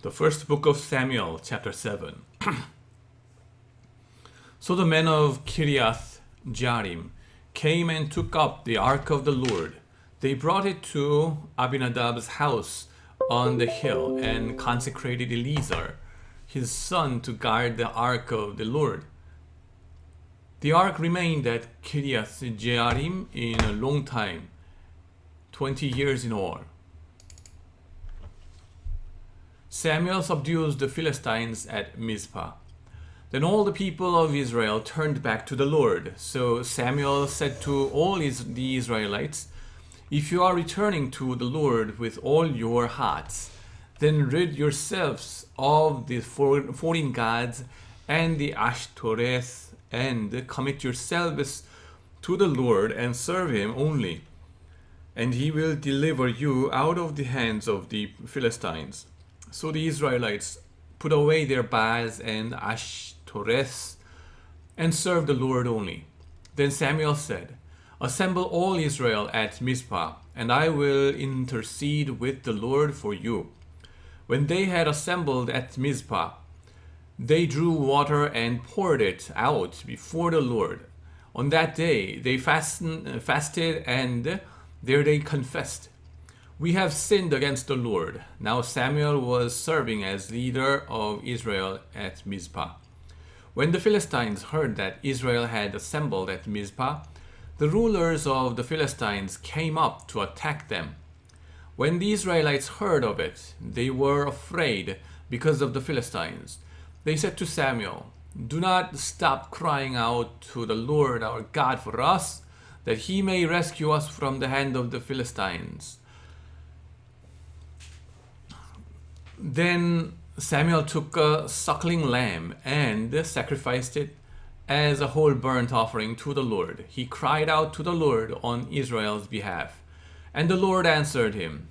The first book of Samuel, chapter 7. So the men of Kiriath Jearim came and took up the ark of the Lord. They brought it to Abinadab's house on the hill and consecrated Eleazar, his son, to guard the ark of the Lord. The ark remained at Kiriath Jearim in a long time, 20 years in all. Samuel subdues the Philistines at Mizpah. Then all the people of Israel turned back to the Lord. So Samuel said to all the Israelites, "If you are returning to the Lord with all your hearts, then rid yourselves of the foreign gods and the Ashtoreths, and commit yourselves to the Lord and serve him only, and he will deliver you out of the hands of the Philistines." So the Israelites put away their Baals and Ashtoreths and served the Lord only. Then Samuel said, "Assemble all Israel at Mizpah, and I will intercede with the Lord for you." When they had assembled at Mizpah, they drew water and poured it out before the Lord. On that day they fasted, and there they confessed, "We have sinned against the Lord." Now Samuel was serving as leader of Israel at Mizpah. When the Philistines heard that Israel had assembled at Mizpah, the rulers of the Philistines came up to attack them. When the Israelites heard of it, they were afraid because of the Philistines. They said to Samuel, "Do not stop crying out to the Lord our God for us, that he may rescue us from the hand of the Philistines." Then Samuel took a suckling lamb and sacrificed it as a whole burnt offering to the Lord. He cried out to the Lord on Israel's behalf, and the Lord answered him.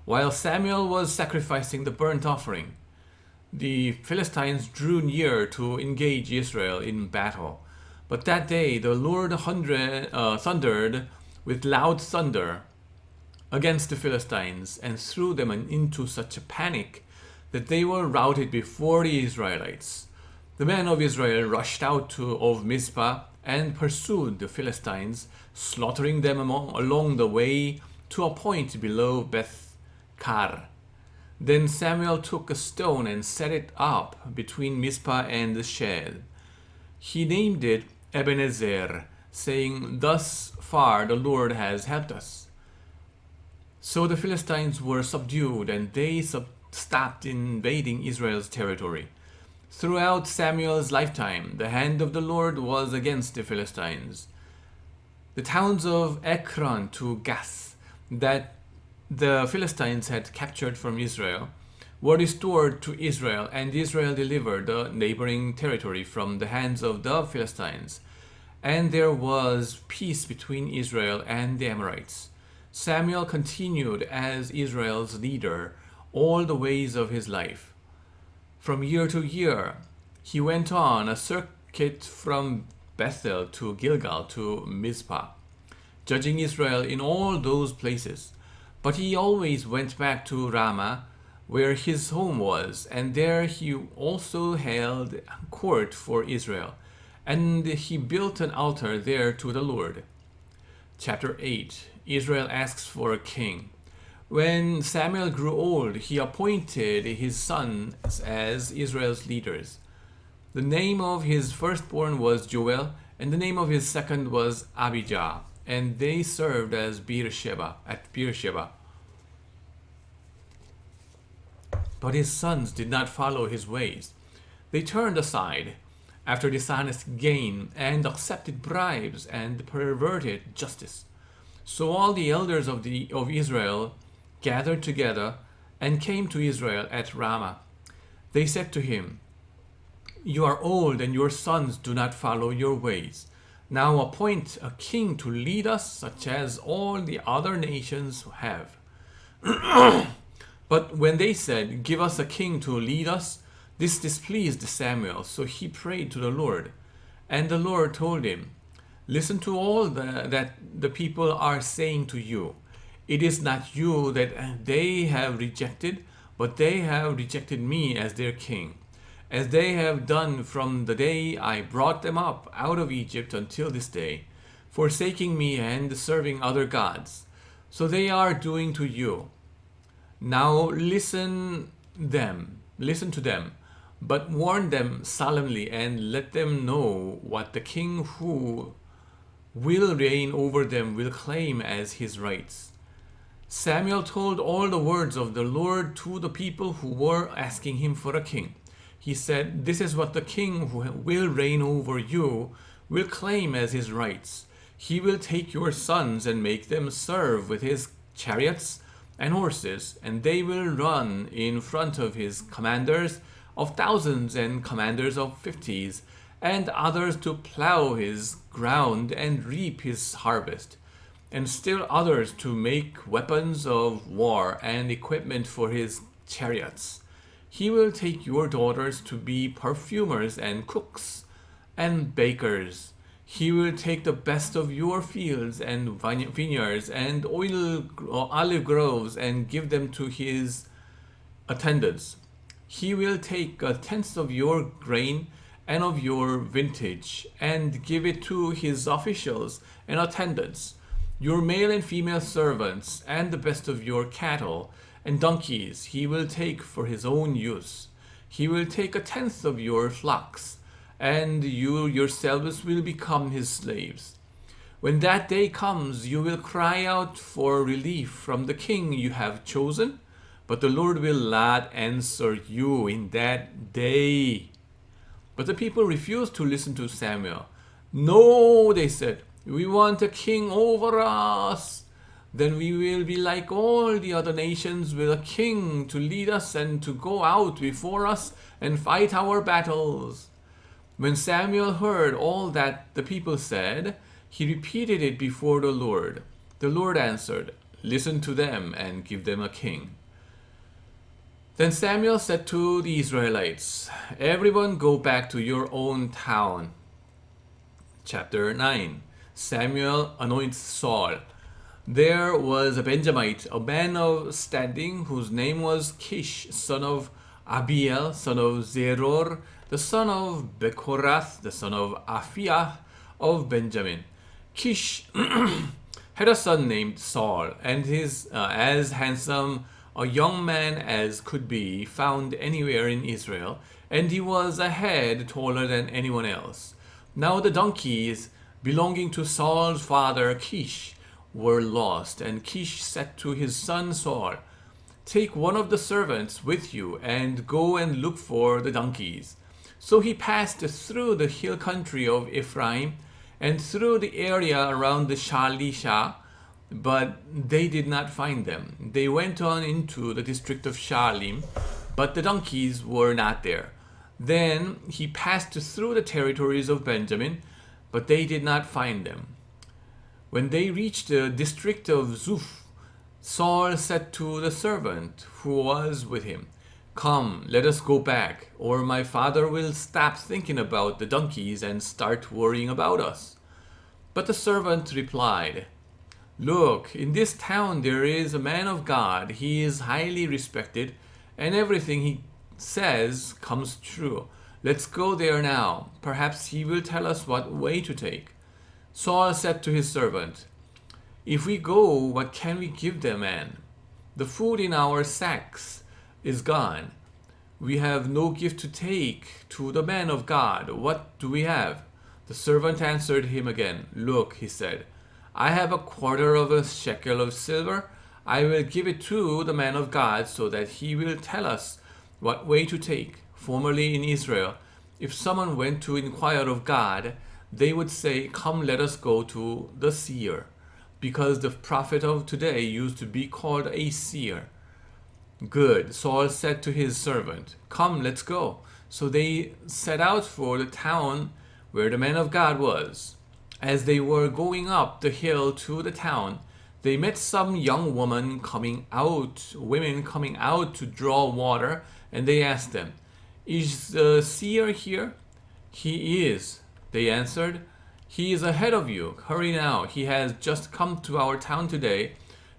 While Samuel was sacrificing the burnt offering, the Philistines drew near to engage Israel in battle. But that day the Lord thundered with loud thunder against the Philistines and threw them into such a panic that they were routed before the Israelites. The men of Israel rushed out of Mizpah and pursued the Philistines, slaughtering them along the way to a point below Beth-kar. Then Samuel took a stone and set it up between Mizpah and the shed. He named it Ebenezer, saying, "Thus far the Lord has helped us." So the Philistines were subdued, and they stopped invading Israel's territory. Throughout Samuel's lifetime, the hand of the Lord was against the Philistines. The towns of Ekron to Gath that the Philistines had captured from Israel were restored to Israel, and Israel delivered the neighboring territory from the hands of the Philistines. And there was peace between Israel and the Amorites. Samuel continued as Israel's leader all the ways of his life. From year to year, he went on a circuit from Bethel to Gilgal to Mizpah, judging Israel in all those places. But he always went back to Ramah, where his home was, and there he also held court for Israel, and he built an altar there to the Lord. Chapter 8. Israel asks for a king. When Samuel grew old, he appointed his sons as Israel's leaders. The name of his firstborn was Joel, and the name of his second was Abijah, and they served as Beersheba. But his sons did not follow his ways. They turned aside after dishonest gain and accepted bribes and perverted justice. So all the elders of Israel gathered together and came to Israel at Ramah. They said to him, "You are old, and your sons do not follow your ways. Now appoint a king to lead us, such as all the other nations have." But when they said, "Give us a king to lead us," this displeased Samuel, so he prayed to the Lord. And the Lord told him, "Listen to all that the people are saying to you. It is not you that they have rejected, but they have rejected me as their king, as they have done from the day I brought them up out of Egypt until this day, forsaking me and serving other gods. So they are doing to you. Now listen to them, but warn them solemnly and let them know what the king who will reign over them will claim as his rights. Samuel told all the words of the Lord to the people who were asking him for a king. He said, "This is what the king who will reign over you will claim as his rights. He will take your sons and make them serve with his chariots and horses, and they will run in front of his commanders of thousands and commanders of fifties, and others to plow his ground and reap his harvest, and still others to make weapons of war and equipment for his chariots. He will take your daughters to be perfumers and cooks and bakers. He will take the best of your fields and vineyards and olive groves and give them to his attendants. He will take a tenth of your grain and of your vintage and give it to his officials and attendants, your male and female servants, and the best of your cattle and donkeys he will take for his own use. He will take a tenth of your flocks, and you yourselves will become his slaves. When that day comes, you will cry out for relief from the king you have chosen, but the Lord will not answer you in that day." But the people refused to listen to Samuel. "No," they said, "we want a king over us. Then we will be like all the other nations, with a king to lead us and to go out before us and fight our battles." When Samuel heard all that the people said, he repeated it before the Lord. The Lord answered, "Listen to them and give them a king." Then Samuel said to the Israelites, "Everyone go back to your own town." Chapter 9. Samuel anoints Saul. There was a Benjamite, a man of standing, whose name was Kish, son of Abiel, son of Zeror, the son of Bechorath, the son of Aphiah of Benjamin. Kish had a son named Saul, and his as handsome a young man as could be found anywhere in Israel, and he was a head taller than anyone else. Now the donkeys belonging to Saul's father Kish were lost, and Kish said to his son Saul, "Take one of the servants with you and go and look for the donkeys." So he passed through the hill country of Ephraim and through the area around the Shalisha, but they did not find them. They went on into the district of Shalim, but the donkeys were not there. Then he passed through the territories of Benjamin, but they did not find them. When they reached the district of Zuph, Saul said to the servant who was with him, "Come, let us go back, or my father will stop thinking about the donkeys and start worrying about us." But the servant replied, "Look, in this town there is a man of God. He is highly respected, and everything he says comes true. Let's go there now. Perhaps he will tell us what way to take." Saul said to his servant, "If we go, what can we give the man? The food in our sacks is gone. We have no gift to take to the man of God. What do we have?" The servant answered him again. "Look," he said, "I have a quarter of a shekel of silver. I will give it to the man of God so that he will tell us what way to take. Formerly in Israel, if someone went to inquire of God, they would say, 'Come, let us go to the seer,' because the prophet of today used to be called a seer." "Good," Saul said to his servant. "Come, let's go." So they set out for the town where the man of God was. As they were going up the hill to the town, they met some young women coming out to draw water, and they asked them, "Is the seer here?" "He is," they answered. "He is ahead of you. Hurry now. He has just come to our town today,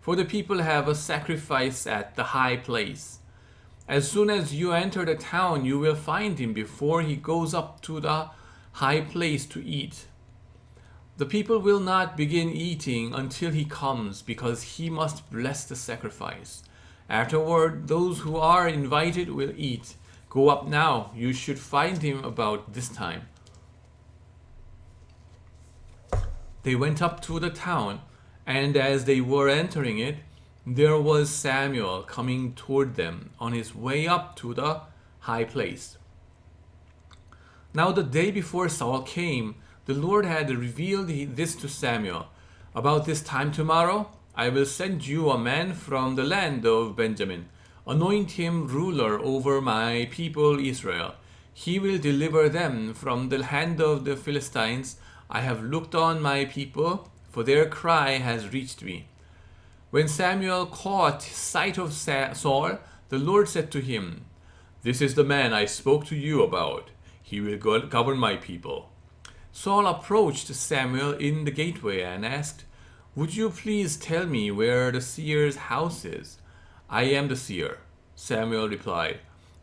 for the people have a sacrifice at the high place." As soon as you enter the town, you will find him before he goes up to the high place to eat. The people will not begin eating until he comes, because he must bless the sacrifice. Afterward, those who are invited will eat. Go up now. You should find him about this time." They went up to the town, and as they were entering it, there was Samuel coming toward them on his way up to the high place. Now the day before Saul came, the Lord had revealed this to Samuel. "About this time tomorrow, I will send you a man from the land of Benjamin. Anoint him ruler over my people Israel. He will deliver them from the hand of the Philistines. I have looked on my people, for their cry has reached me." When Samuel caught sight of Saul, the Lord said to him, "This is the man I spoke to you about. He will govern my people." Saul approached Samuel in the gateway and asked, "Would you please tell me where the seer's house is?" "I am the seer," Samuel replied.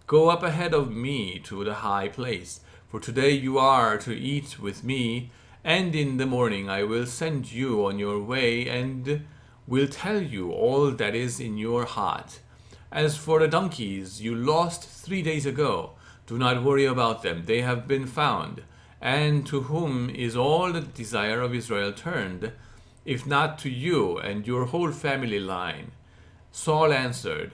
"Go up ahead of me to the high place, for today you are to eat with me, and in the morning I will send you on your way and will tell you all that is in your heart. As for the donkeys you lost 3 days ago, do not worry about them. They have been found. And to whom is all the desire of Israel turned, if not to you and your whole family line?" Saul answered,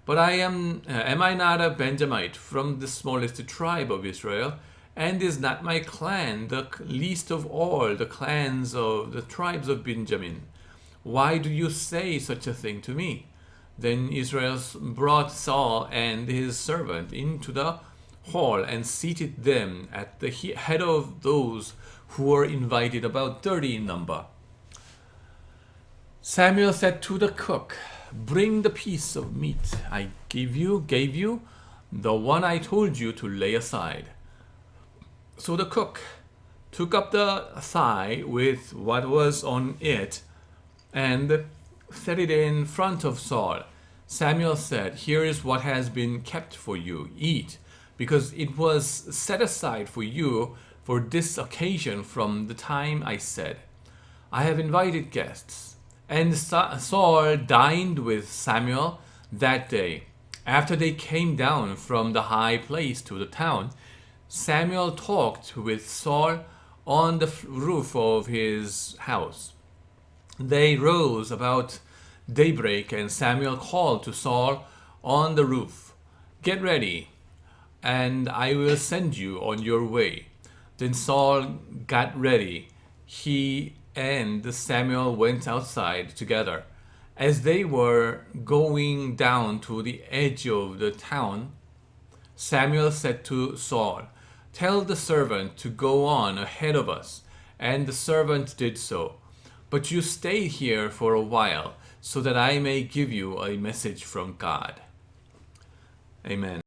"But am I not a Benjamite from the smallest tribe of Israel? And is not my clan the least of all the clans of the tribes of Benjamin? Why do you say such a thing to me?" Then Israel brought Saul and his servant into the hall and seated them at the head of those who were invited, about 30 in number. Samuel said to the cook, "Bring the piece of meat I gave you, the one I told you to lay aside." So the cook took up the thigh with what was on it and set it in front of Saul. Samuel said, "Here is what has been kept for you. Eat, because it was set aside for you for this occasion from the time I said, 'I have invited guests.'" And Saul dined with Samuel that day. After they came down from the high place to the town, Samuel talked with Saul on the roof of his house. They rose about daybreak, and Samuel called to Saul on the roof, "Get ready, and I will send you on your way." Then Saul got ready. He and Samuel went outside together. As they were going down to the edge of the town, Samuel said to Saul, "Tell the servant to go on ahead of us." And the servant did so. "But you stay here for a while, so that I may give you a message from God." Amen.